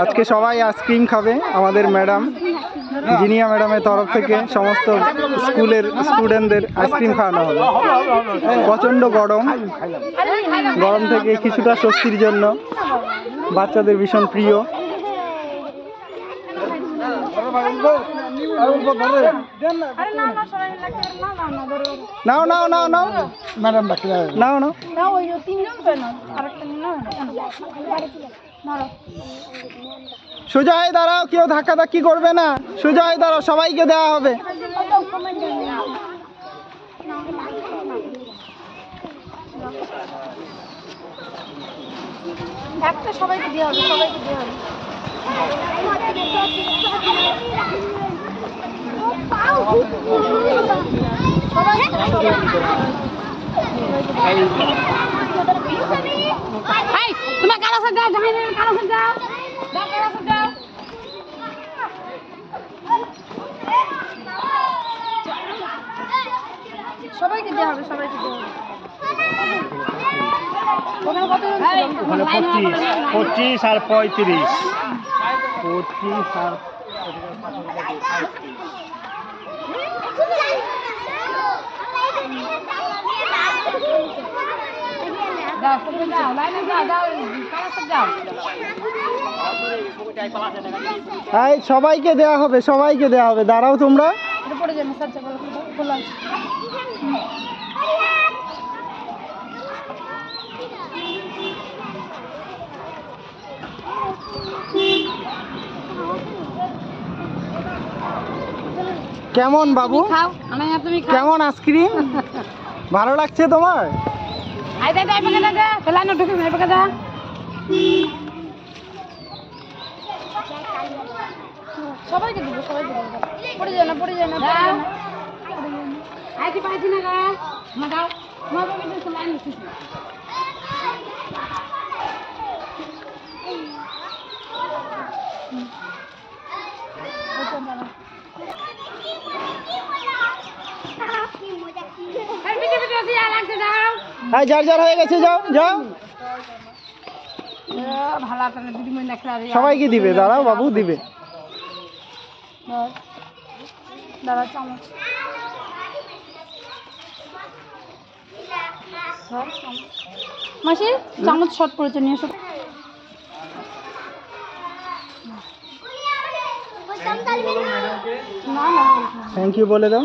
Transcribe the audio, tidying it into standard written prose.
আজকে সবাই আইসক্রিম খাবে। আমাদের ম্যাডাম জিনিয়া ম্যাডামের তরফ থেকে সমস্ত স্কুলের স্টুডেন্টদের আইসক্রিম খাওয়ানো হবে। প্রচণ্ড গরম, গরম থেকে কিছুটা স্বস্তির জন্য বাচ্চাদের ভীষণ প্রিয়। নাও নাও নাও নাও ম্যাডাম নাও নাও। সোজা হয়ে দাঁড়াও, কেউ ধাক্কাধাক্কি করবে না। সোজা হয়ে দাঁড়াও, সবাইকে দেওয়া হবে। সবাইকে দেওয়া হবে, সবাইকে দেওয়া হবে। তোমার কারো সাথে যাও, কারো সাথে যাও, সবাইকে দেওয়া হবে, সবাইকে দেওয়া হবে। 25 আর 35। 25 আর সবাইকে দেওয়া হবে, সবাইকে দেওয়া হবে। দাঁড়াও তোমরা। কেমন বাবু, কেমন আইসক্রিম? ভালো লাগছে তোমার? সবাইকে দিব, সবাইকে দিব। পড়ে যায় না, পড়ে যায় না, আইতে পাইছি না গা। মা দাও, মা বাবা তো লাইন আছে। যার যার হয়ে গেছে, যাও যাও। সবাইকে দিবে। দাঁড়াও বাবু, দিবে। মাসি চামচ শর্ট করেছে, নিয়ে এসো। থ্যাংক ইউ বলে দাও।